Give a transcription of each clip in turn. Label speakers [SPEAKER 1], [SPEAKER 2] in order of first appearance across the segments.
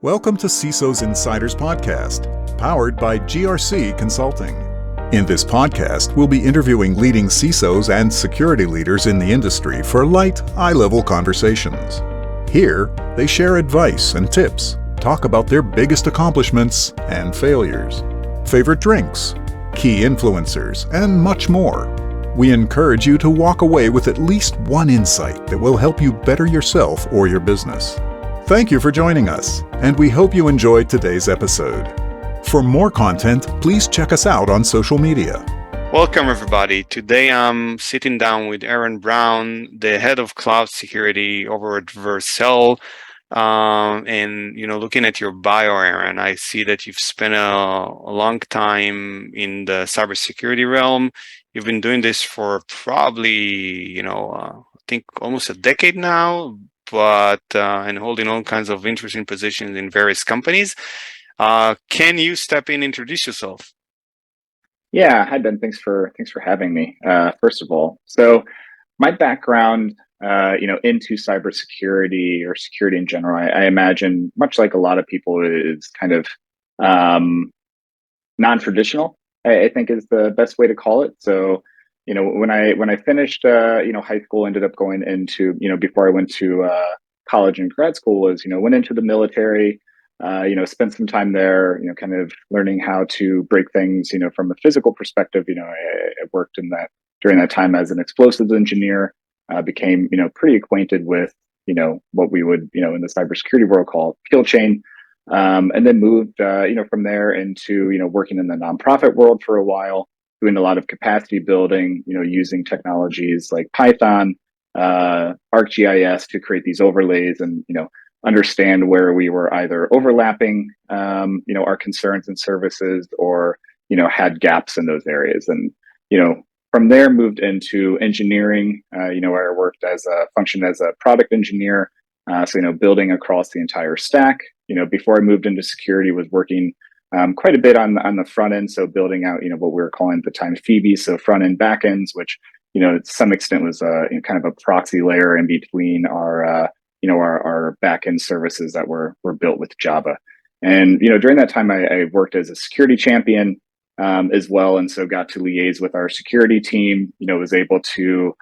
[SPEAKER 1] Welcome to CISO's Insiders podcast, powered by GRC Consulting. In this podcast, we'll be interviewing leading CISOs and security leaders in the industry for light, eye-level conversations. Here, they share advice and tips, talk about their biggest accomplishments and failures, favorite drinks, key influencers, and much more. We encourage you to walk away with at least one insight that will help you better yourself or your business. Thank you for joining us, and we hope you enjoyed today's episode. For more content, please check us out on social media.
[SPEAKER 2] Welcome, everybody. Today I'm sitting down with Aaron Brown, the head of cloud security over at Vercel. And looking at your bio, Aaron, I see that you've spent a long time in the cybersecurity realm. You've been doing this for probably, I think almost a decade now, but and holding all kinds of interesting positions in various companies. Can you step in and introduce yourself?
[SPEAKER 3] Yeah, hi Ben. Thanks for having me. First of all, so my background, into cybersecurity or security in general, I imagine, much like a lot of people, is kind of non-traditional. I think is the best way to call it. So, when I finished, high school, ended up going into, before I went to college and grad school, went into the military. Spent some time there, kind of learning how to break things, from a physical perspective. I worked during that time as an explosives engineer, became, pretty acquainted with, what we would, in the cybersecurity world call kill chain. And then moved, from there into, working in the nonprofit world for a while, doing a lot of capacity building, using technologies like Python, ArcGIS to create these overlays and, understand where we were either overlapping, our concerns and services or, had gaps in those areas. And, from there moved into engineering, where I worked functioned as a product engineer. So, building across the entire stack. Before I moved into security, was working quite a bit on the front end. So building out, what we were calling at the time Phoebe, so front end back ends, which, to some extent was kind of a proxy layer in between our back end services that were built with Java. And, during that time, I worked as a security champion as well. And so got to liaise with our security team, was able to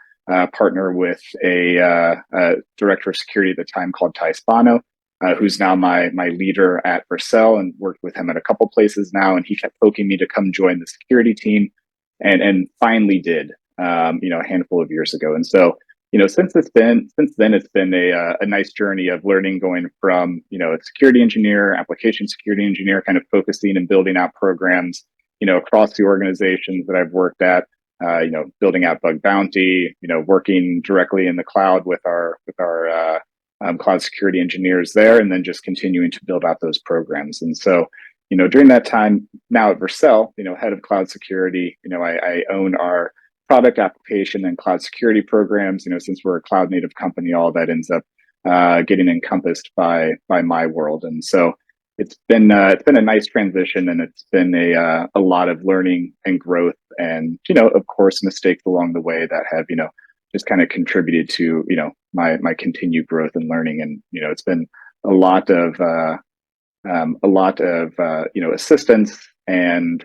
[SPEAKER 3] partner with a director of security at the time called Spano, who's now my leader at Vercel, and worked with him at a couple places now. And he kept poking me to come join the security team, and finally did, a handful of years ago. And so, since then, it's been a nice journey of learning, going from, a security engineer, application security engineer, kind of focusing and building out programs, across the organizations that I've worked at, building out bug bounty, working directly in the cloud with our cloud security engineers there, and then just continuing to build out those programs. And so, during that time now at Vercel, head of cloud security, I own our product application and cloud security programs. Since we're a cloud native company, all that ends up getting encompassed by my world. And so it's been a nice transition, and it's been a lot of learning and growth, and of course mistakes along the way that have just kind of contributed to my continued growth and learning. And it's been a lot of assistance and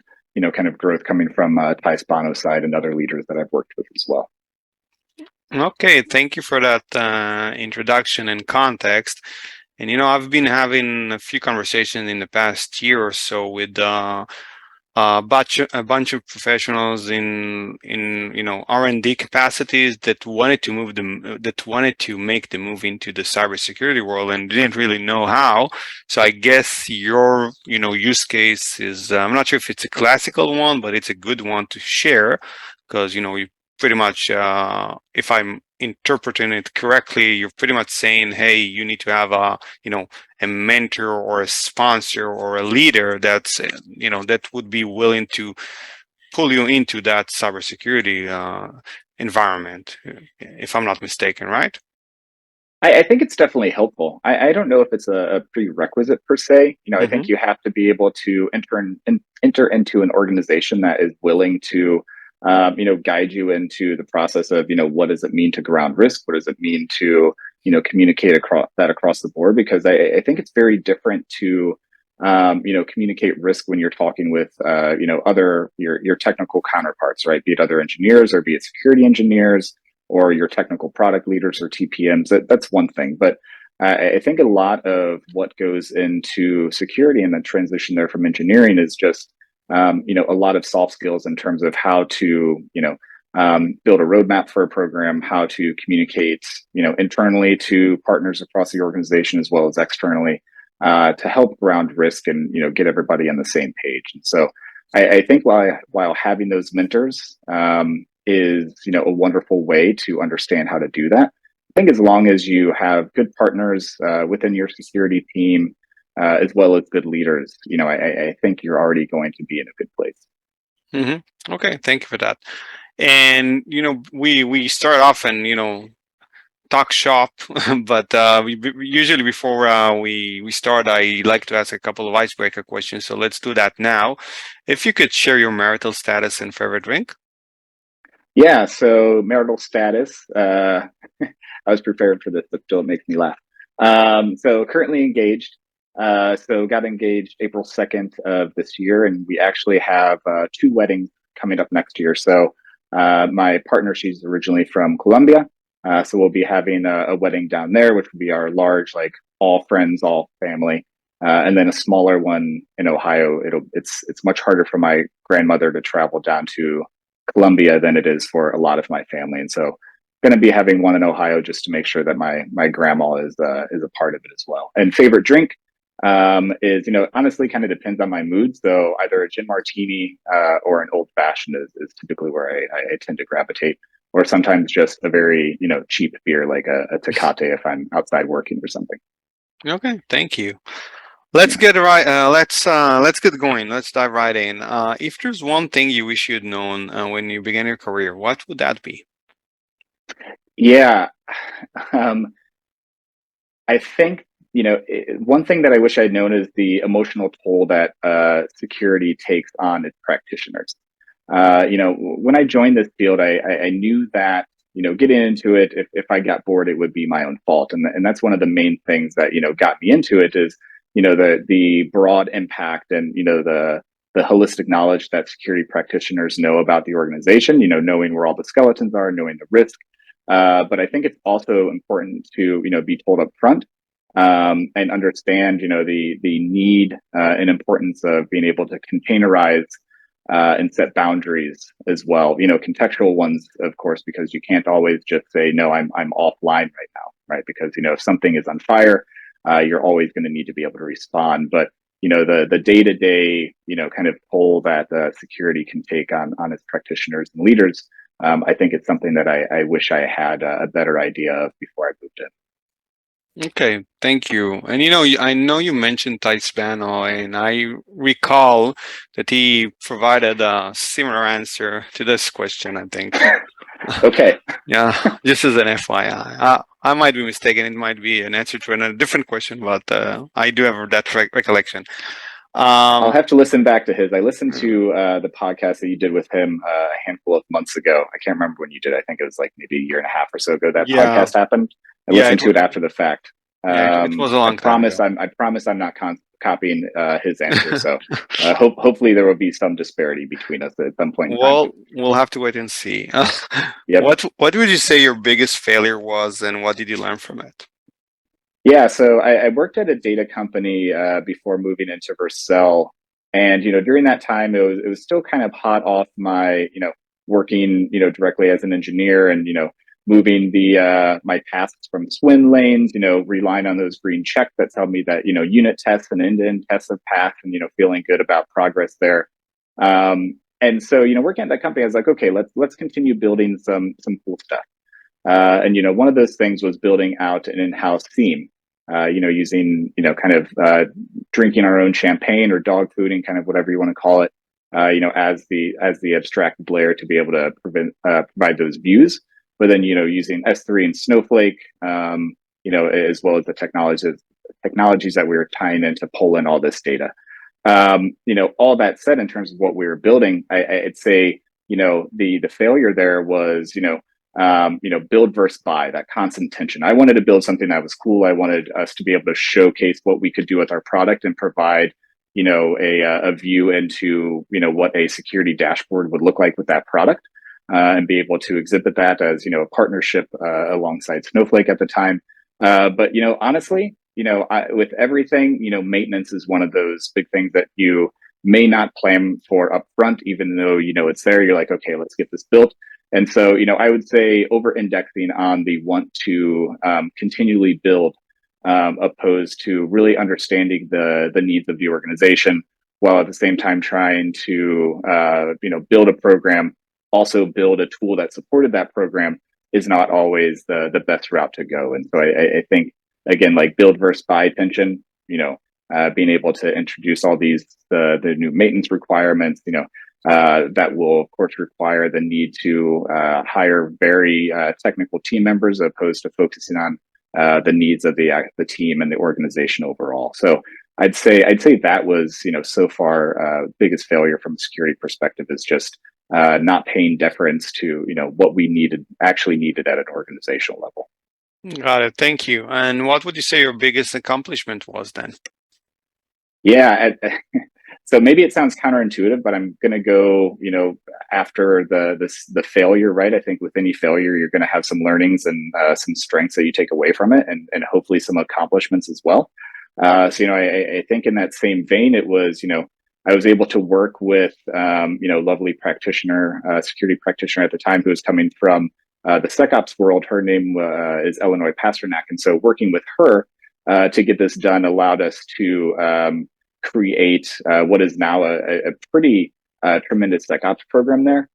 [SPEAKER 3] kind of growth coming from Spano's side and other leaders that I've worked with as well.
[SPEAKER 2] Okay, thank you for that introduction and context. And I've been having a few conversations in the past year or so with a bunch of professionals in R&D capacities that wanted to make the move into the cybersecurity world and didn't really know how. So I guess your use case is, I'm not sure if it's a classical one, but it's a good one to share, because you pretty much, if I'm interpreting it correctly, you're pretty much saying, hey, you need to have a mentor or a sponsor or a leader that's that would be willing to pull you into that cybersecurity environment, if I'm not mistaken, right?
[SPEAKER 3] I think it's definitely helpful. I don't know if it's a prerequisite per se. I think you have to be able to enter into an organization that is willing to guide you into the process of, what does it mean to ground risk? What does it mean to, communicate across the board, because I think it's very different to communicate risk when you're talking with other your technical counterparts, right? Be it other engineers or be it security engineers or your technical product leaders or TPMs. That's one thing, but I think a lot of what goes into security and the transition there from engineering is just a lot of soft skills in terms of how to build a roadmap for a program, how to communicate internally to partners across the organization as well as externally, to help ground risk and get everybody on the same page. And so I think while having those mentors is a wonderful way to understand how to do that. I think as long as you have good partners within your security team, as well as good leaders, I think you're already going to be in a good place.
[SPEAKER 2] Mm-hmm. Okay, thank you for that. And we start off and talk shop, but we usually before we start, I like to ask a couple of icebreaker questions. So let's do that now. If you could share your marital status and favorite drink.
[SPEAKER 3] Yeah, so marital status. I was prepared for this, but still it makes me laugh. So currently engaged. So got engaged April 2nd of this year, and we actually have 2 weddings coming up next year. So my partner, she's originally from Colombia. So we'll be having a wedding down there, which will be our large, like all friends, all family. And then a smaller one in Ohio. It's much harder for my grandmother to travel down to Colombia than it is for a lot of my family, and so going to be having one in Ohio just to make sure that my grandma is a part of it as well. And favorite drink is honestly kind of depends on my mood. So either a gin martini or an old fashioned is typically where I tend to gravitate, or sometimes just a very cheap beer like a Tecate if I'm outside working or something.
[SPEAKER 2] Okay, thank you. Let's get right. Let's get going. Let's dive right in. If there's one thing you wish you'd known when you began your career, what would that be?
[SPEAKER 3] Yeah, I think one thing that I wish I'd known is the emotional toll that security takes on its practitioners. When I joined this field, I knew that getting into it, if I got bored, it would be my own fault, and that's one of the main things that got me into it is the broad impact and the holistic knowledge that security practitioners know about the organization. Knowing where all the skeletons are, knowing the risk. But I think it's also important to be told up front and understand the need and importance of being able to containerize and set boundaries as well. Contextual ones, of course, because you can't always just say no, I'm offline right now, right? Because if something is on fire, you're always going to need to be able to respond. But the day-to-day kind of toll that security can take on its practitioners and leaders. I think it's something that I wish I had a better idea of before I moved in.
[SPEAKER 2] Okay, thank you. And I know you mentioned Ty Spano, and I recall that he provided a similar answer to this question, I think.
[SPEAKER 3] Okay.
[SPEAKER 2] Yeah, just as an FYI. I might be mistaken. It might be an answer to a different question, but I do have that recollection.
[SPEAKER 3] I'll have to listen back to his. I listened to the podcast that you did with him a handful of months ago. I can't remember when you did. I think it was like maybe a year and a half or so ago that podcast happened. I listened to it after the fact.
[SPEAKER 2] It was a long time ago.
[SPEAKER 3] I promise I'm not copying his answer. So hopefully there will be some disparity between us at some point in time.
[SPEAKER 2] We'll have to wait and see.
[SPEAKER 3] Yep.
[SPEAKER 2] What would you say your biggest failure was, and what did you learn from it?
[SPEAKER 3] Yeah, so I worked at a data company before moving into Vercel, and during that time it was still kind of hot off my working directly as an engineer and moving my tasks from swim lanes, relying on those green checks that tell me that unit tests and end-to-end tests have passed, and feeling good about progress there. And so working at that company, I was like, okay, let's continue building some cool stuff. And one of those things was building out an in-house theme. Using kind of drinking our own champagne or dog fooding, kind of whatever you want to call it, as the abstracted layer to be able to provide those views. But then using S3 and Snowflake, as well as the technologies that we were tying in to pull in all this data. All that said, in terms of what we were building, I'd say the failure there was build versus buy, that constant tension. I wanted to build something that was cool. I wanted us to be able to showcase what we could do with our product and provide, a view into, what a security dashboard would look like with that product, and be able to exhibit that as, a partnership alongside Snowflake at the time. But, honestly, with everything, maintenance is one of those big things that you may not plan for upfront, even though, it's there. You're like, okay, let's get this built. And so, I would say over indexing on the want to continually build, opposed to really understanding the needs of the organization, while at the same time trying to, build a program, also build a tool that supported that program, is not always the best route to go. And so I think, again, like build versus buy tension, being able to introduce all these, the new maintenance requirements, that will of course require the need to hire very technical team members, opposed to focusing on the needs of the team and the organization overall. So I'd say that was, so far biggest failure from a security perspective is just not paying deference to, what we actually needed at an organizational level.
[SPEAKER 2] Got it. Thank you. And what would you say your biggest accomplishment was then?
[SPEAKER 3] Yeah. So maybe it sounds counterintuitive, but I'm going to go, after the failure, right? I think with any failure, you're going to have some learnings and some strengths that you take away from it, and hopefully some accomplishments as well. So, I think in that same vein, it was, I was able to work with, lovely practitioner, security practitioner at the time, who was coming from the SecOps world. Her name is Eleanor Pasternak. And so working with her to get this done allowed us to create what is now a pretty tremendous SecOps program there.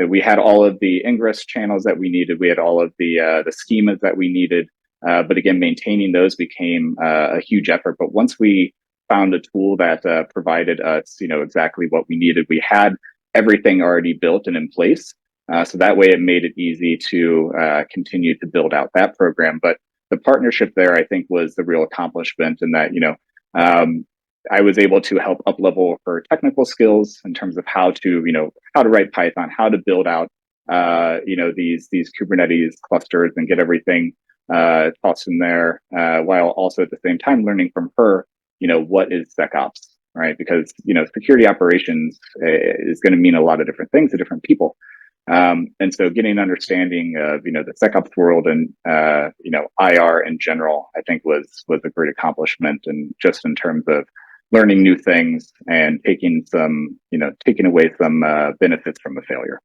[SPEAKER 3] We had all of the ingress channels that we needed. We had all of the schemas that we needed. But again, maintaining those became a huge effort. But once we found a tool that provided us, exactly what we needed, we had everything already built and in place. So that way it made it easy to continue to build out that program. But the partnership there, I think, was the real accomplishment, in that, I was able to help up level her technical skills in terms of how to write Python, how to build out, these Kubernetes clusters and get everything tossed in there, while also at the same time learning from her, what is SecOps, right? Because, security operations is going to mean a lot of different things to different people. And so getting an understanding of, the SecOps world and, IR in general, I think was a great accomplishment. And just in terms of learning new things and taking away some benefits from a failure.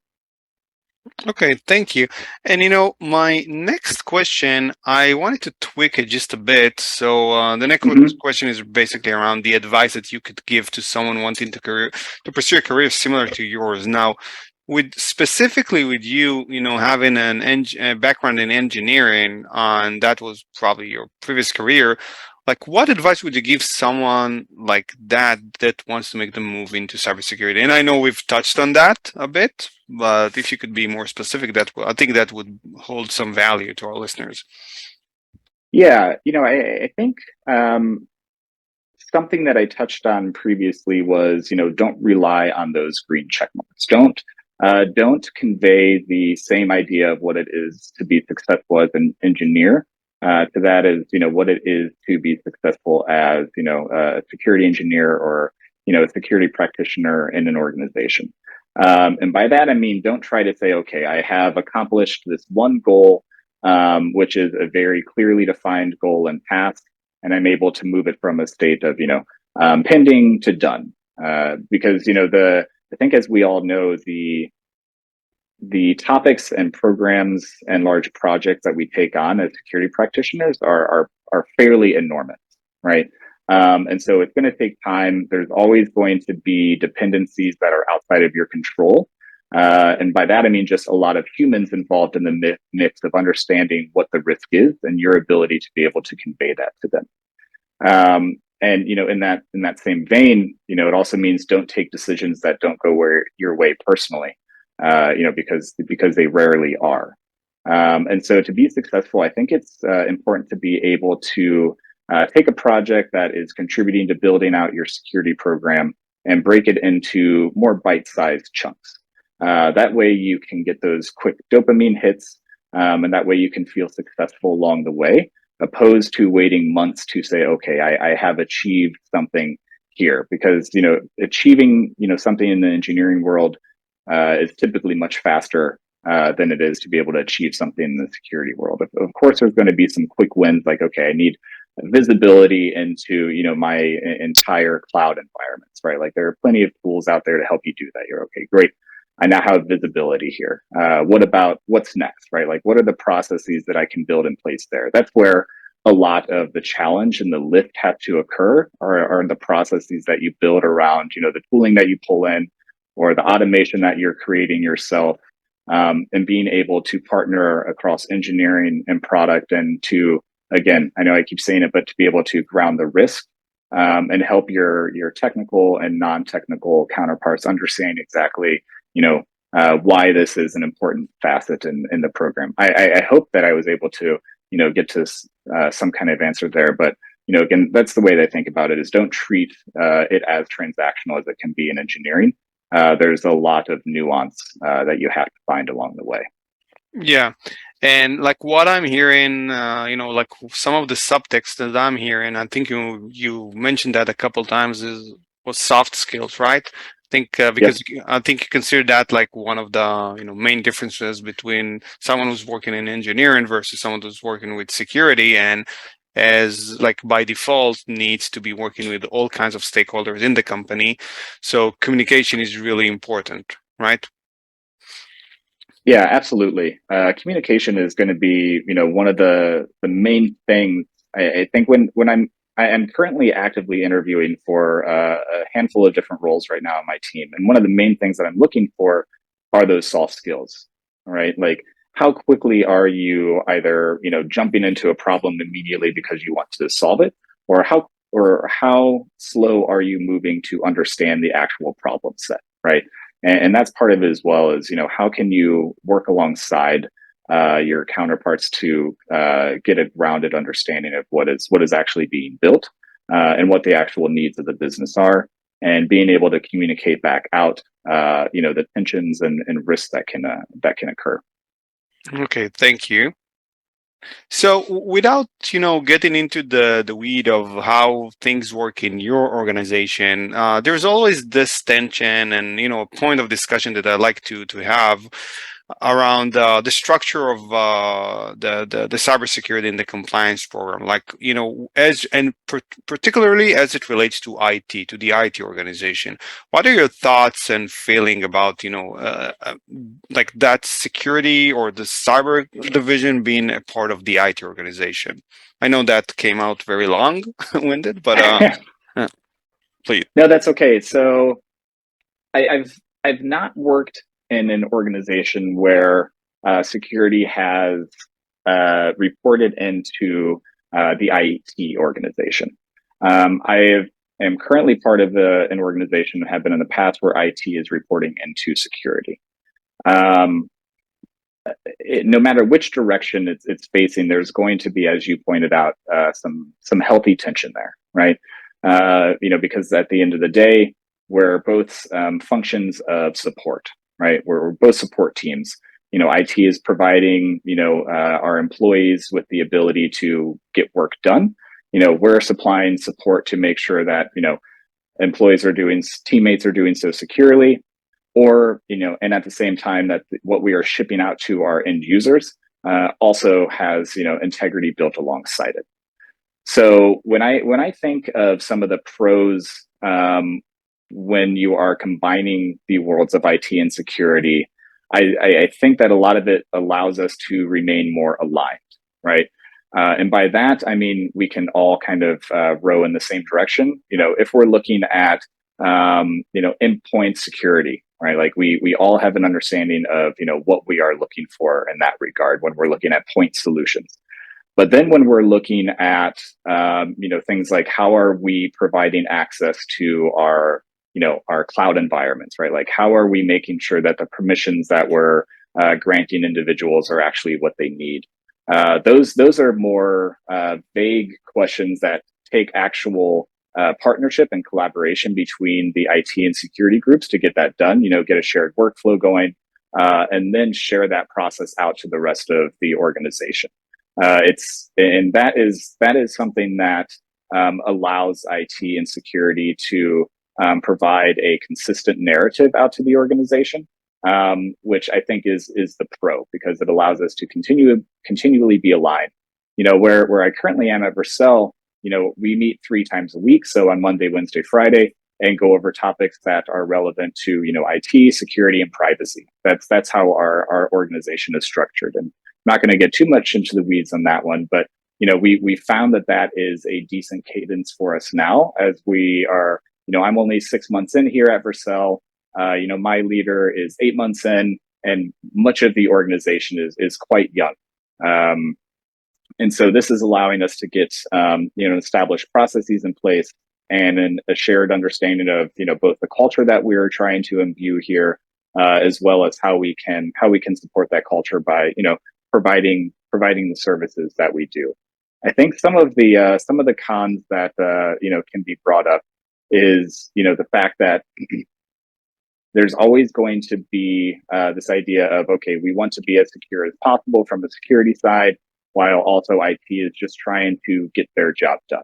[SPEAKER 2] Okay, thank you. And my next question, I wanted to tweak it just a bit. So the next question is basically around the advice that you could give to someone wanting to pursue a career similar to yours. Now, specifically with you, having a background in engineering, and that was probably your previous career, like what advice would you give someone like that wants to make the move into cybersecurity? And I know we've touched on that a bit, but if you could be more specific, I think that would hold some value to our listeners.
[SPEAKER 3] Yeah, I think something that I touched on previously was, don't rely on those green check marks. Don't convey the same idea of what it is to be successful as an engineer to that is, what it is to be successful as, a security engineer or, a security practitioner in an organization. And by that, I mean, don't try to say, okay, I have accomplished this one goal, which is a very clearly defined goal and task, and I'm able to move it from a state of, pending to done. Because, I think, as we all know, the topics and programs and large projects that we take on as security practitioners are fairly enormous, right? And so it's going to take time. There's always going to be dependencies that are outside of your control. And by that, I mean just a lot of humans involved in the mix of understanding what the risk is and your ability to be able to convey that to them. And, in that same vein, it also means don't take decisions that don't go your way personally, because they rarely are. And so to be successful, I think it's important to be able to take a project that is contributing to building out your security program and break it into more bite-sized chunks. That way you can get those quick dopamine hits, and that way you can feel successful along the way, opposed to waiting months to say, okay, I have achieved something here. Because, achieving, something in the engineering world is typically much faster than it is to be able to achieve something in the security world. Of course, there's going to be some quick wins, like, okay, I need visibility into, my entire cloud environments, right? Like, there are plenty of tools out there to help you do that. You're okay, great. I now have visibility here. What about what's next, right? Like, what are the processes that I can build in place there? That's where a lot of the challenge and the lift have to occur, are the processes that you build around, the tooling that you pull in, or the automation that you're creating yourself, and being able to partner across engineering and product, and to, again, I know I keep saying it, but to be able to ground the risk, and help your technical and non-technical counterparts understand exactly, why this is an important facet in the program. I hope that I was able to, get to some kind of answer there. But, again, that's the way that I think about it, is don't treat it as transactional as it can be in engineering. There's a lot of nuance that you have to find along the way.
[SPEAKER 2] Yeah. And like what I'm hearing, like some of the subtext that I'm hearing, I think you mentioned that a couple times, was soft skills, right? I think because I think you consider that like one of the main differences between someone who's working in engineering versus someone who's working with security, and as like by default needs to be working with all kinds of stakeholders in the company. So communication is really important, right?
[SPEAKER 3] Yeah, absolutely. Communication is going to be, one of the main things. I think I am currently actively interviewing for a handful of different roles right now on my team, and one of the main things that I'm looking for are those soft skills. Right, like, how quickly are you either jumping into a problem immediately because you want to solve it, or how slow are you moving to understand the actual problem set, right? And that's part of it, as well as, how can you work alongside your counterparts to get a grounded understanding of what is actually being built, and what the actual needs of the business are, and being able to communicate back out, the tensions and risks that can occur.
[SPEAKER 2] Okay, thank you. So without, getting into the weed of how things work in your organization, there's always this tension and, a point of discussion that I like to have around the structure of the cybersecurity and the compliance program, like particularly as it relates to IT, to the IT organization. What are your thoughts and feeling about like that security or the cyber division being a part of the IT organization? I know that came out very long-winded, but please.
[SPEAKER 3] No, that's okay. So I've not worked in an organization where security has reported into the IT organization. I am currently part of an organization, have been in the past, where IT is reporting into security. No matter which direction it's facing, there's going to be, as you pointed out, some healthy tension there, right? Because at the end of the day, we're both functions of support, right? We're both support teams. IT is providing, our employees with the ability to get work done. We're supplying support to make sure that, teammates are doing so securely, or, and at the same time that what we are shipping out to our end users also has, integrity built alongside it. So when I think of some of the pros, when you are combining the worlds of IT and security, I think that a lot of it allows us to remain more aligned, right? And by that, I mean, we can all kind of row in the same direction. If we're looking at, endpoint security, right? Like, we all have an understanding of, what we are looking for in that regard when we're looking at point solutions. But then when we're looking at, things like, how are we providing access to our cloud environments, right? Like, how are we making sure that the permissions that we're granting individuals are actually what they need? Those are more vague questions that take actual partnership and collaboration between the IT and security groups to get that done, get a shared workflow going, and then share that process out to the rest of the organization. That is something that allows IT and security to provide a consistent narrative out to the organization, which I think is the pro, because it allows us to continually be aligned. Where I currently am at Vercel, we meet 3 times a week, so on Monday, Wednesday, Friday, and go over topics that are relevant to IT, security, and privacy. That's how our organization is structured. And I'm not going to get too much into the weeds on that one, but we found that is a decent cadence for us now, as we are. I'm only 6 months in here at Vercel. My leader is 8 months in, and much of the organization is quite young. And so this is allowing us to get established processes in place and a shared understanding of both the culture that we're trying to imbue here, as well as how we can support that culture by providing the services that we do. I think some of the cons that can be brought up is the fact that there's always going to be this idea of, okay, we want to be as secure as possible from the security side, while also IT is just trying to get their job done.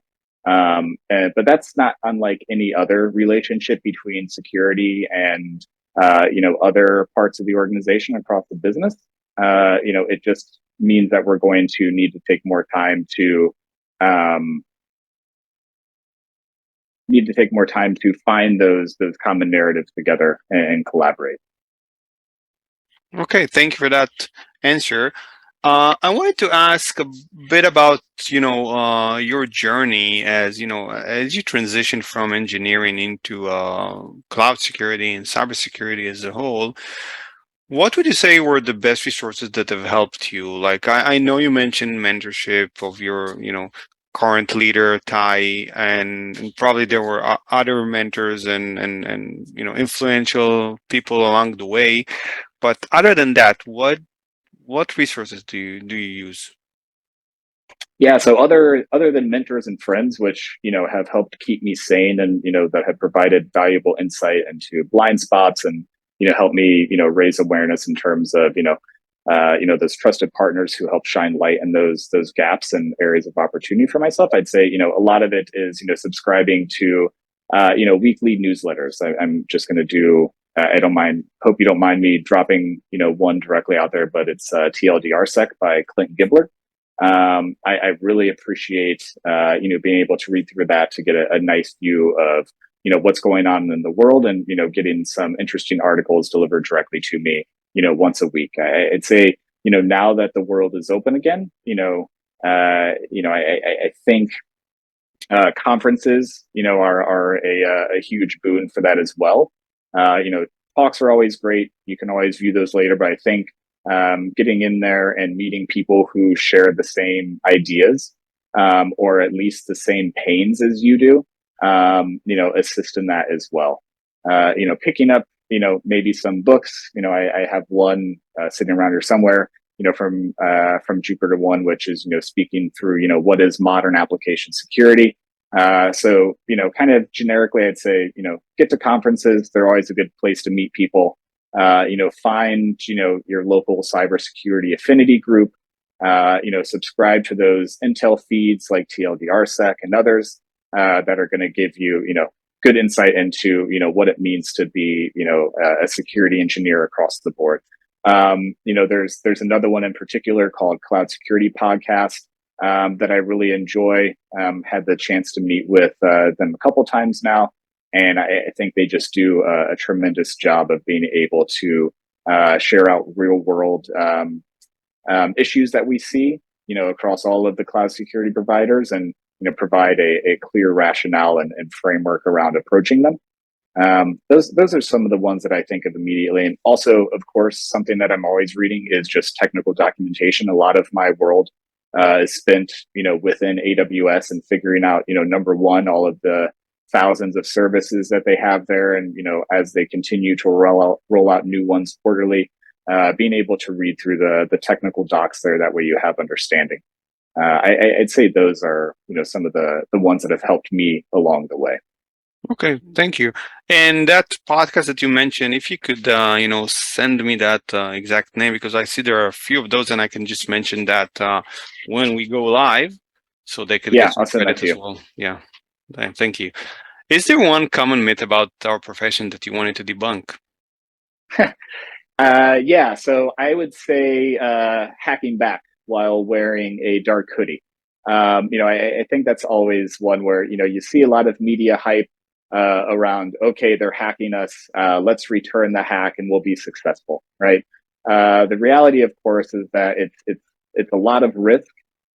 [SPEAKER 3] But that's not unlike any other relationship between security and other parts of the organization across the business. It just means that we're going to need to take more time to find those common narratives together and collaborate.
[SPEAKER 2] Okay, thank you for that answer. I wanted to ask a bit about your journey as you transition from engineering into cloud security and cybersecurity as a whole. What would you say were the best resources that have helped you? Like I know you mentioned mentorship of your current leader, Ty, and probably there were other mentors and influential people along the way. But other than that, what resources do you use?
[SPEAKER 3] Yeah, so other than mentors and friends, which have helped keep me sane and that have provided valuable insight into blind spots and help me raise awareness in terms of those trusted partners who help shine light in those gaps and areas of opportunity for myself. I'd say a lot of it is subscribing to weekly newsletters. I'm just going to do. I don't mind. Hope you don't mind me dropping one directly out there, but it's TLDRsec by Clint Gibbler. I really appreciate being able to read through that to get a nice view of what's going on in the world, and getting some interesting articles delivered directly to me once a week. I'd say now that the world is open again, I think conferences are a huge boon for that as well. Talks are always great. You can always view those later, but I think getting in there and meeting people who share the same ideas, or at least the same pains as you do, assist in that as well. Picking up, maybe some books. I have one sitting around here somewhere, from Jupiter One, which is speaking through what is modern application security. So kind of generically, I'd say get to conferences. They're always a good place to meet people. Find your local cybersecurity affinity group. Subscribe to those intel feeds like TLDRsec and others that are going to give you good insight into what it means to be a security engineer across the board. There's another one in particular called Cloud Security Podcast that I really enjoy. Had the chance to meet with them a couple times now, and I think they just do a tremendous job of being able to share out real world issues that we see across all of the cloud security providers, and provide a clear rationale and framework around approaching them. Those are some of the ones that I think of immediately. And also, of course, something that I'm always reading is just technical documentation. A lot of my world is spent, within AWS and figuring out, number one, all of the thousands of services that they have there. And, as they continue to roll out new ones quarterly, being able to read through the technical docs there, that way you have understanding. I'd say those are, some of the ones that have helped me along the way.
[SPEAKER 2] Okay, thank you. And that podcast that you mentioned, if you could, send me that exact name, because I see there are a few of those, and I can just mention that when we go live, so they could get some
[SPEAKER 3] I'll send that
[SPEAKER 2] credit
[SPEAKER 3] to
[SPEAKER 2] as
[SPEAKER 3] you.
[SPEAKER 2] well. Yeah, thank you. Is there one common myth about our profession that you wanted to debunk?
[SPEAKER 3] So I would say hacking back while wearing a dark hoodie. I think that's always one where, you see a lot of media hype around, okay, they're hacking us. Let's return the hack and we'll be successful, right? The reality, of course, is that it's a lot of risk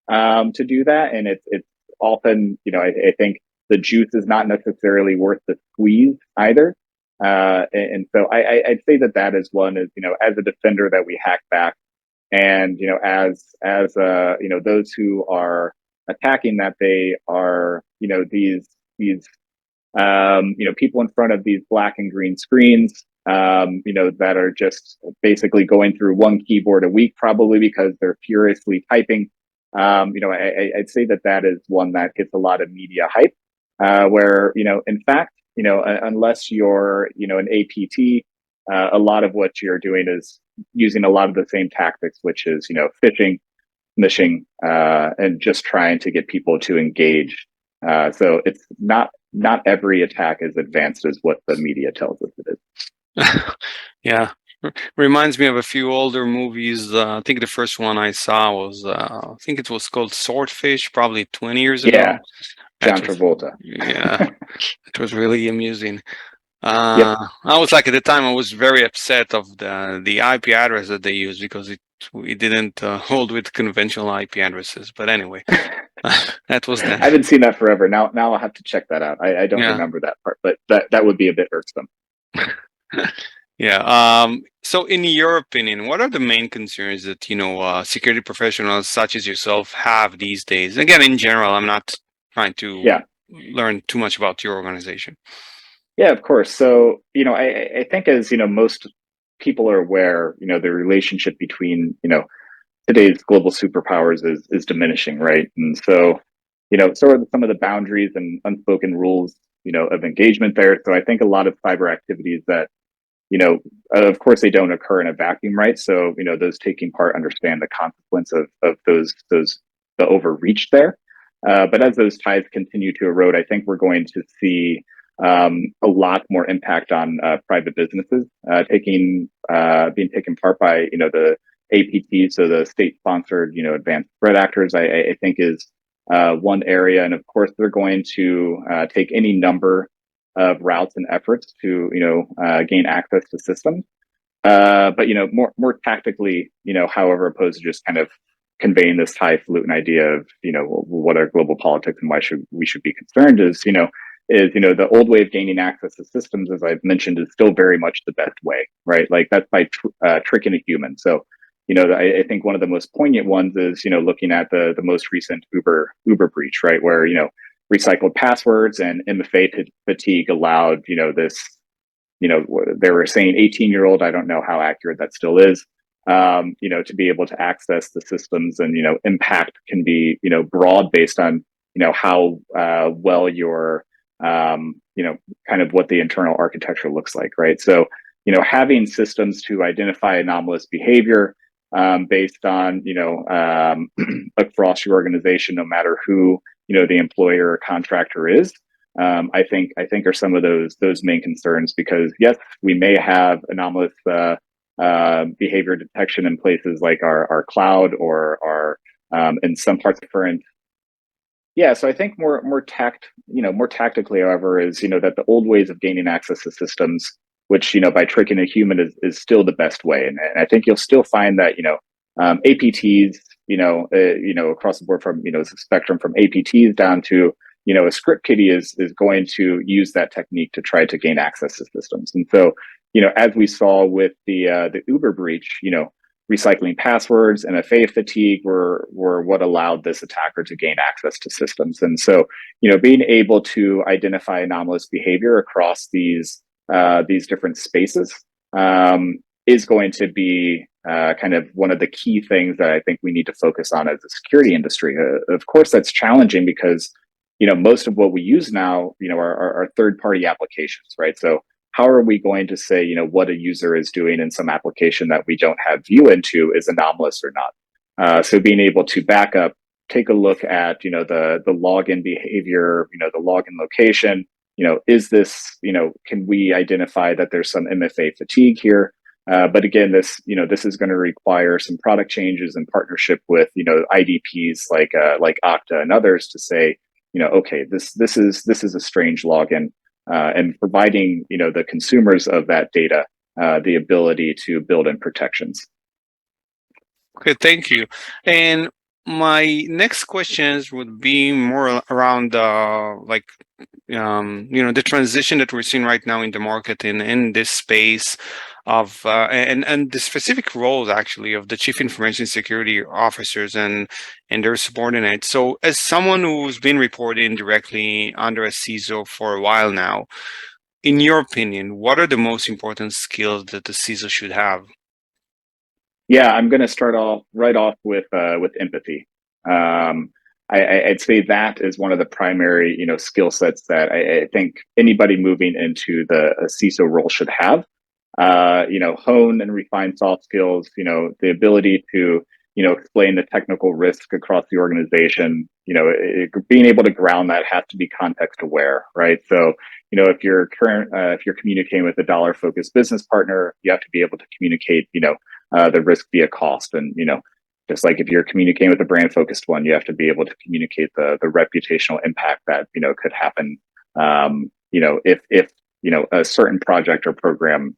[SPEAKER 3] to do that. And it's often, I think the juice is not necessarily worth the squeeze either. And so I'd say that is one is, as a defender that we hack back, and as those who are attacking that, they are these people in front of these black and green screens, that are just basically going through one keyboard a week, probably because they're furiously typing. I'd say that is one that gets a lot of media hype, where, in fact, unless you're, an APT, a lot of what you're doing is using a lot of the same tactics, which is, phishing, smishing, and just trying to get people to engage. So it's not every attack as advanced as what the media tells us it is.
[SPEAKER 2] Yeah. Reminds me of a few older movies. I think the first one I saw was, I think it was called Swordfish, probably 20 years ago.
[SPEAKER 3] Yeah, John Travolta.
[SPEAKER 2] Yeah, it was really amusing.
[SPEAKER 3] Yep.
[SPEAKER 2] I was like, at the time, I was very upset of the IP address that they used, because it didn't hold with conventional IP addresses. But anyway, that was then.
[SPEAKER 3] I haven't seen that forever. Now I'll have to check that out. I don't remember that part, but that would be a bit irksome.
[SPEAKER 2] Yeah. So in your opinion, what are the main concerns that, security professionals such as yourself have these days? Again, in general, I'm not trying to learn too much about your organization.
[SPEAKER 3] Yeah, of course. So, I think, as, most people are aware, the relationship between, today's global superpowers is diminishing, right? And so, sort of some of the boundaries and unspoken rules, of engagement there. So I think a lot of cyber activities that, of course, they don't occur in a vacuum, right? So, those taking part understand the consequence of the overreach there. But as those ties continue to erode, I think we're going to see a lot more impact on private businesses being taken part by, the APT, so the state-sponsored, advanced threat actors. I think is one area, and of course, they're going to take any number of routes and efforts to, gain access to systems. But more tactically, however, opposed to just kind of conveying this highfalutin idea of, what are global politics and why we should be concerned is, the old way of gaining access to systems, as I've mentioned, is still very much the best way, right? Like that's by tricking a human. So, I think one of the most poignant ones is, looking at the most recent Uber breach, right? Where, recycled passwords and MFA fatigue allowed, this, they were saying 18-year-old, I don't know how accurate that still is, to be able to access the systems, and, impact can be, broad based on, how well your, kind of what the internal architecture looks like, right? So, having systems to identify anomalous behavior based on, across your organization, no matter who, the employer or contractor is, I think are some of those main concerns, because yes, we may have anomalous behavior detection in places like our cloud or our in some parts of current. Yeah, so I think more tactically, however, is, that the old ways of gaining access to systems, which, by tricking a human, is still the best way, and I think you'll still find that, APTs, across the board, from, the spectrum from APTs down to, a script kiddie is going to use that technique to try to gain access to systems. And so, as we saw with the Uber breach, recycling passwords and MFA fatigue were what allowed this attacker to gain access to systems. And so, being able to identify anomalous behavior across these different spaces, is going to be kind of one of the key things that I think we need to focus on as a security industry. Of course, that's challenging because most of what we use now, are third-party applications, right? So how are we going to say, what a user is doing in some application that we don't have view into is anomalous or not? So being able to back up, take a look at, the login behavior, the login location. Is this, can we identify that there's some MFA fatigue here? But again, this is going to require some product changes in partnership with, IDPs like Okta and others to say, okay, this is a strange login, and providing, the consumers of that data the ability to build in protections.
[SPEAKER 2] Okay, thank you. And my next questions would be more around the transition that we're seeing right now in the market in this space of and the specific roles actually of the chief information security officers and their subordinates. So as someone who's been reporting directly under a CISO for a while now, in your opinion, what are the most important skills that the CISO should have?
[SPEAKER 3] Yeah, I'm going to start off with empathy. I'd say that is one of the primary, skill sets that I think anybody moving into the CISO role should have. Hone and refine soft skills. The ability to, explain the technical risk across the organization. Being able to ground that has to be context aware, right? So, if you're communicating with a dollar-focused business partner, you have to be able to communicate, the risk via cost. And, just like if you're communicating with a brand focused one, you have to be able to communicate the reputational impact that, could happen, if a certain project or program,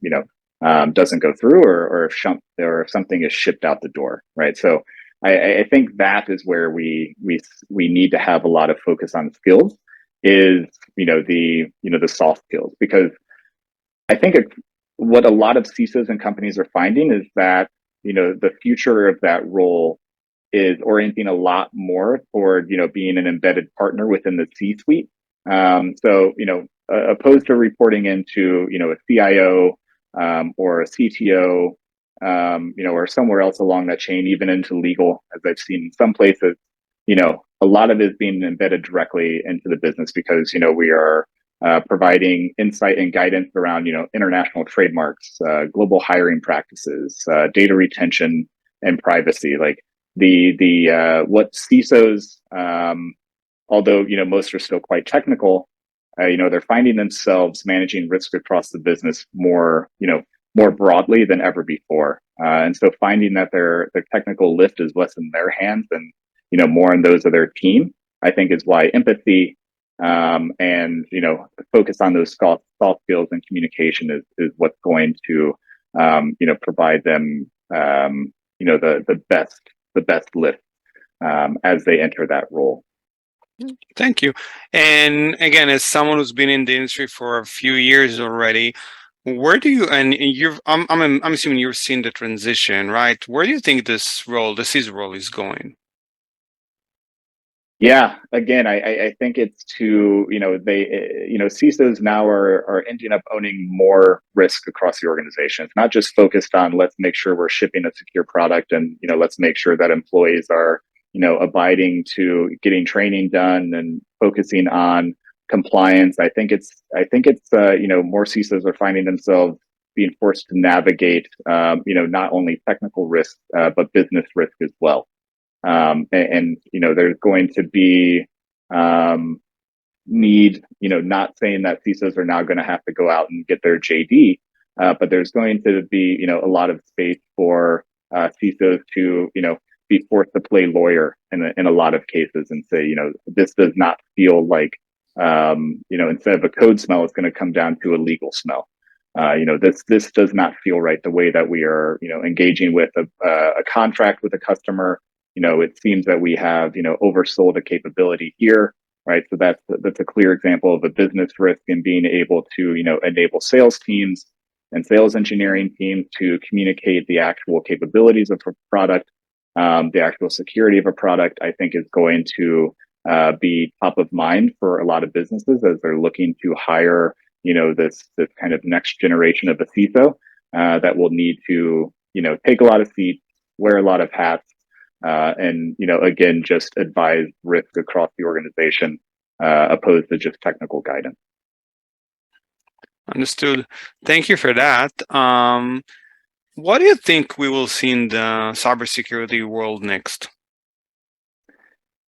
[SPEAKER 3] doesn't go through or if something is shipped out the door. Right. So I think that is where we need to have a lot of focus on skills is, the soft skills, because I think what a lot of CISOs and companies are finding is that, the future of that role is orienting a lot more toward, being an embedded partner within the C-suite. So, opposed to reporting into, a CIO or a CTO, or somewhere else along that chain, even into legal, as I've seen in some places, a lot of it is being embedded directly into the business because, we are providing insight and guidance around, international trademarks, global hiring practices, data retention and privacy. Like what CISOs, although, most are still quite technical, they're finding themselves managing risk across the business more broadly than ever before. And so finding that their technical lift is less in their hands and, more in those of their team, I think is why empathy, and focus on those soft skills and communication is what's going to provide them the best lift as they enter that role.
[SPEAKER 2] Thank you. And again, as someone who's been in the industry for a few years already, where do you and you've I'm assuming you've seen the transition, right? Where do you think this role, the CISO role, is going?
[SPEAKER 3] Yeah, again, I think it's to, CISOs now are ending up owning more risk across the organization. It's not just focused on let's make sure we're shipping a secure product and, let's make sure that employees are, abiding to getting training done and focusing on compliance. I think it's more CISOs are finding themselves being forced to navigate, not only technical risk, but business risk as well. And there's going to be need, not saying that CISOs are now going to have to go out and get their JD, but there's going to be, a lot of space for CISOs to, be forced to play lawyer in a lot of cases and say, this does not feel like, instead of a code smell, it's going to come down to a legal smell. This does not feel right the way that we are, engaging with a contract with a customer. It seems that we have, oversold a capability here, right? So that's a clear example of a business risk in being able to, enable sales teams and sales engineering teams to communicate the actual capabilities of a product, the actual security of a product. I think is going to be top of mind for a lot of businesses as they're looking to hire, this kind of next generation of a CISO. that will need to, take a lot of seats, wear a lot of hats, and, again, just advise risk across the organization, opposed to just technical guidance.
[SPEAKER 2] Understood. Thank you for that. What do you think we will see in the cybersecurity world next?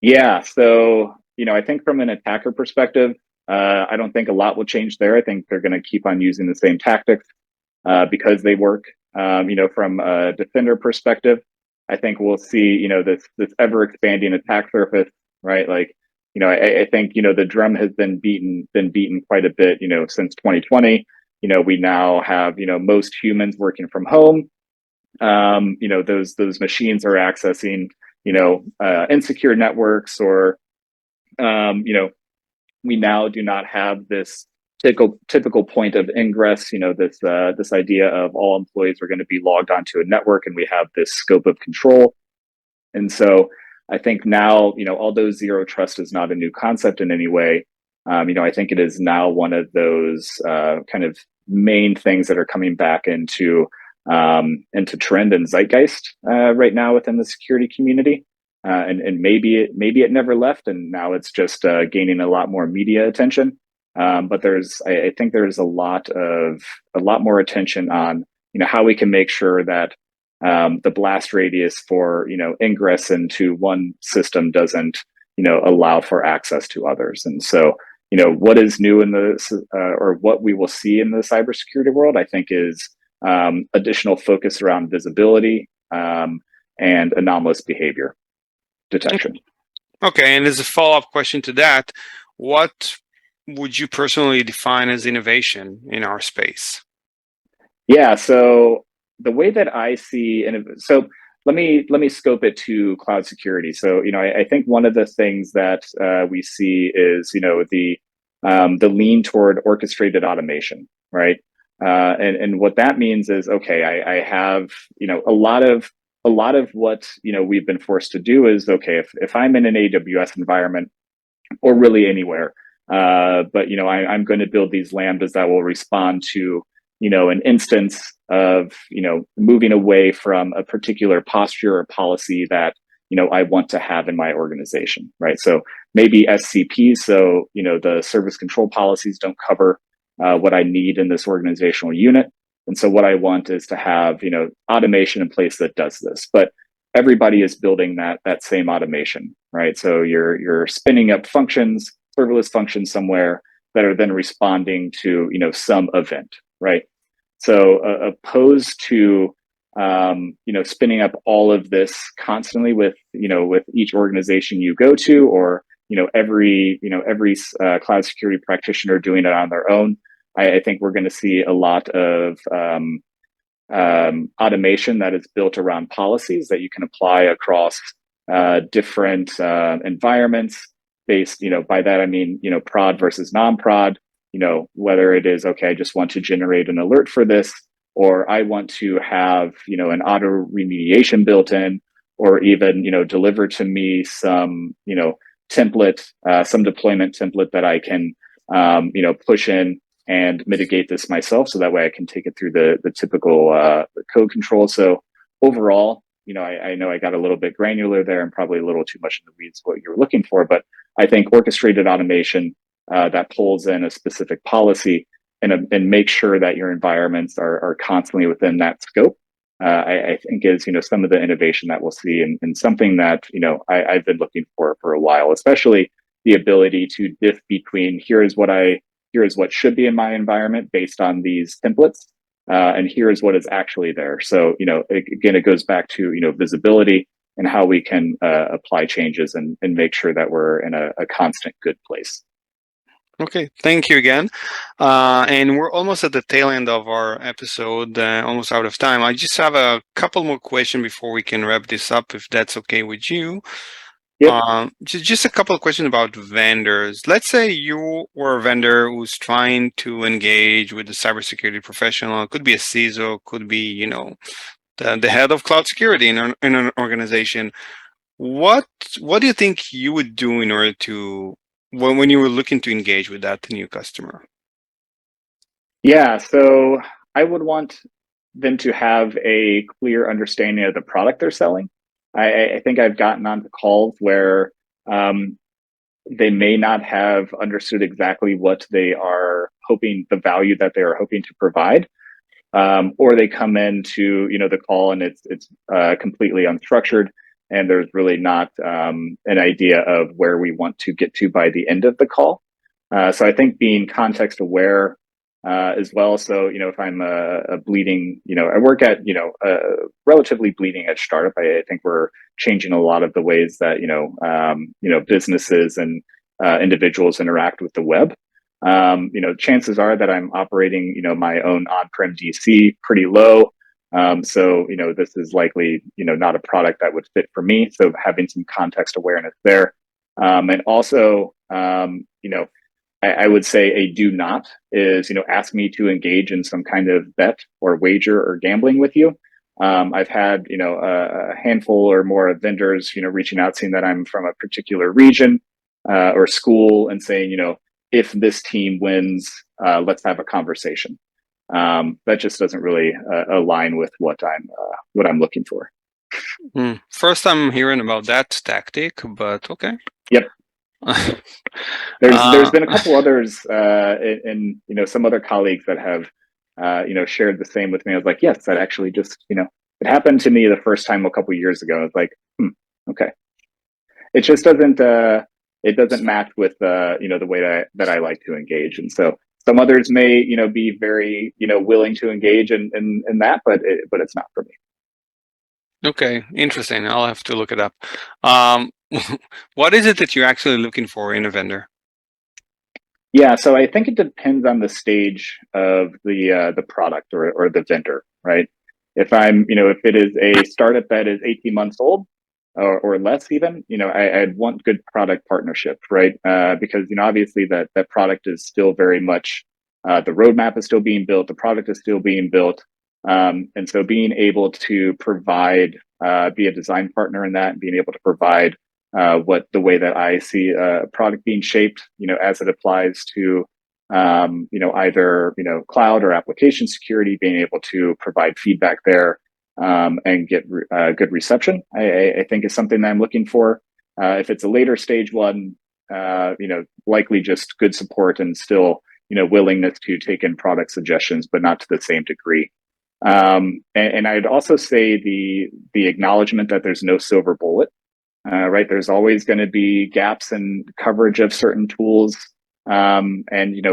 [SPEAKER 3] Yeah, so, I think from an attacker perspective, I don't think a lot will change there. I think they're going to keep on using the same tactics because they work. From a defender perspective, I think we'll see, this ever expanding attack surface, right? Like, I think, the drum has been beaten quite a bit, since 2020. We now have, most humans working from home. Those machines are accessing, insecure networks, or, we now do not have this typical point of ingress, this idea of all employees are going to be logged onto a network, and we have this scope of control. And so I think now, although zero trust is not a new concept in any way, I think it is now one of those kind of main things that are coming back into trend and zeitgeist right now within the security community. And maybe it never left, and now it's just gaining a lot more media attention. But I think there's a lot more attention on, how we can make sure that the blast radius for, ingress into one system doesn't, allow for access to others. And so, what is new in or what we will see in the cybersecurity world, I think, is additional focus around visibility and anomalous behavior detection.
[SPEAKER 2] Okay, and as a follow-up question to that, what would you personally define as innovation in our space?
[SPEAKER 3] Yeah, so the way that I see, so let me scope it to cloud security. So, I think one of the things that we see is, the lean toward orchestrated automation, right? And what that means is, okay, I have, a lot of what, we've been forced to do is, okay, if I'm in an AWS environment, or really anywhere, but, I'm going to build these lambdas that will respond to, an instance of, moving away from a particular posture or policy that, I want to have in my organization, right? So maybe SCP, so, the service control policies don't cover what I need in this organizational unit. And so what I want is to have, automation in place that does this. But everybody is building that same automation, right? So you're spinning up functions, serverless functions somewhere that are then responding to, some event, right? So opposed to, spinning up all of this constantly with each organization you go to, or, every cloud security practitioner doing it on their own. I think we're going to see a lot of automation that is built around policies that you can apply across different environments based, by that I mean, prod versus non-prod, whether it is, okay, I just want to generate an alert for this, or I want to have, an auto remediation built in, or even, deliver to me some, template, some deployment template that I can, push in and mitigate this myself, so that way I can take it through the typical code control. So overall, I know I got a little bit granular there and probably a little too much in the weeds what you're looking for, but I think orchestrated automation that pulls in a specific policy and make sure that your environments are constantly within that scope, I think is, some of the innovation that we'll see, and something that, I've been looking for a while, especially the ability to diff between here is what should be in my environment based on these templates, and here is what is actually there. So, again, it goes back to, visibility and how we can apply changes and make sure that we're in a constant good place.
[SPEAKER 2] Okay, thank you again. And we're almost at the tail end of our episode, almost out of time. I just have a couple more questions before we can wrap this up, if that's okay with you.
[SPEAKER 3] Yep.
[SPEAKER 2] Just a couple of questions about vendors. Let's say you were a vendor who's trying to engage with a cybersecurity professional. It could be a CISO, could be, the head of cloud security in an organization. What do you think you would do in order to, when you were looking to engage with that new customer?
[SPEAKER 3] Yeah, so I would want them to have a clear understanding of the product they're selling. I think I've gotten onto calls where they may not have understood exactly what they are hoping, the value that they are hoping to provide. Or they come into, the call and it's completely unstructured, and there's really not an idea of where we want to get to by the end of the call. So I think being context aware as well. So, if I'm a bleeding, I work at, a relatively bleeding edge startup. I think we're changing a lot of the ways that, businesses and individuals interact with the web. Chances are that I'm operating, my own on-prem DC pretty low. So, this is likely, not a product that would fit for me. So having some context awareness there. And also, I would say a do not is, ask me to engage in some kind of bet or wager or gambling with you. I've had, a handful or more of vendors, reaching out saying that I'm from a particular region or school and saying, if this team wins, let's have a conversation. That just doesn't really align with what I'm looking for.
[SPEAKER 2] First, I'm hearing about that tactic, but okay.
[SPEAKER 3] Yep. There's been a couple others, and some other colleagues that have, shared the same with me. I was like, yes, that actually just, it happened to me the first time a couple of years ago. I was like, okay. It just doesn't. It doesn't match with the way that I like to engage, and so some others may be very willing to engage in that, but it's not for me.
[SPEAKER 2] Okay, interesting. I'll have to look it up. What is it that you're actually looking for in a vendor?
[SPEAKER 3] Yeah, so I think it depends on the stage of the product or the vendor, right? If I'm, if it is a startup that is 18 months old or less even, I'd want good product partnership, right? Because, obviously that product is still very much, the roadmap is still being built, the product is still being built. And so being able to provide, be a design partner in that, and being able to provide what the way that I see a product being shaped, as it applies to, either, cloud or application security, being able to provide feedback there and get good reception, I think is something that I'm looking for. If it's a later stage one, likely just good support and still, willingness to take in product suggestions, but not to the same degree. And I'd also say the acknowledgement that there's no silver bullet. Right, there's always going to be gaps in coverage of certain tools, and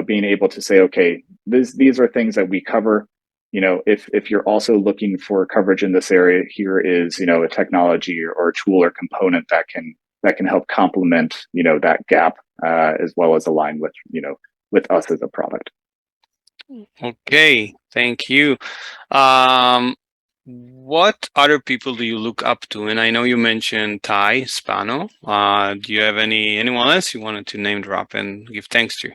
[SPEAKER 3] being able to say, okay, these are things that we cover. If you're also looking for coverage in this area, here is a technology or a tool or component that can help complement that gap as well as align with us as a product.
[SPEAKER 2] Okay, thank you. What other people do you look up to? And I know you mentioned Ty Spano. Do you have anyone else you wanted to name drop and give thanks to?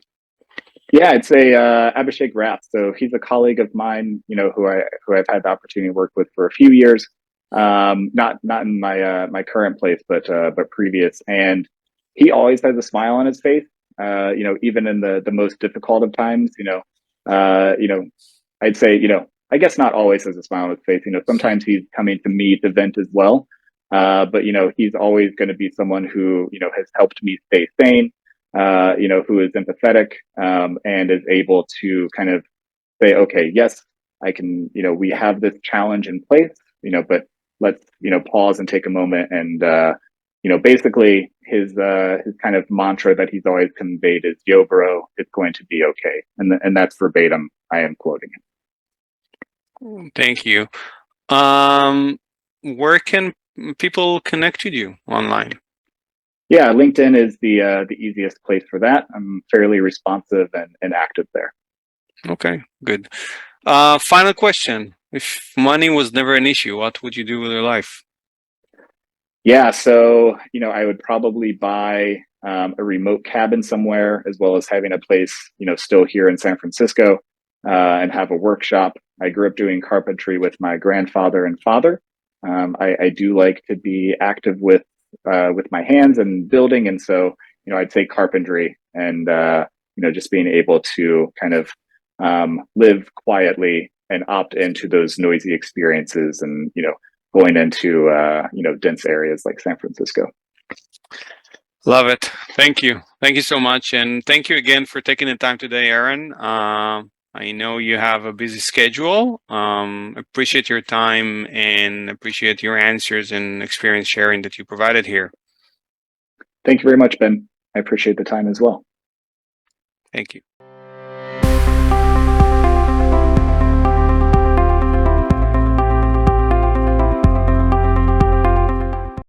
[SPEAKER 3] Yeah, I'd say Abhishek Rath. So he's a colleague of mine, who I've had the opportunity to work with for a few years. Not in my current place, but previous. And he always has a smile on his face. Even in the most difficult of times. I'd say I guess not always has a smile on his face. Sometimes he's coming to me to vent as well. But he's always going to be someone who has helped me stay sane. Who is empathetic and is able to kind of say, okay, yes, I can. We have this challenge in place. But let's pause and take a moment and basically his kind of mantra that he's always conveyed is, "Yo, bro, it's going to be okay," and that's verbatim. I am quoting him.
[SPEAKER 2] Thank you. Where can people connect with you online?
[SPEAKER 3] Yeah, LinkedIn is the easiest place for that. I'm fairly responsive and active there.
[SPEAKER 2] Okay, good. Final question. If money was never an issue, what would you do with your life?
[SPEAKER 3] Yeah, so, I would probably buy a remote cabin somewhere, as well as having a place, still here in San Francisco, and have a workshop. I grew up doing carpentry with my grandfather and father. I do like to be active with my hands and building. And so, I'd say carpentry and, just being able to kind of live quietly and opt into those noisy experiences and, going into, dense areas like San Francisco.
[SPEAKER 2] Love it. Thank you. Thank you so much. And thank you again for taking the time today, Aaron. I know you have a busy schedule. Appreciate your time and appreciate your answers and experience sharing that you provided here.
[SPEAKER 3] Thank you very much, Ben. I appreciate the time as well.
[SPEAKER 2] Thank you.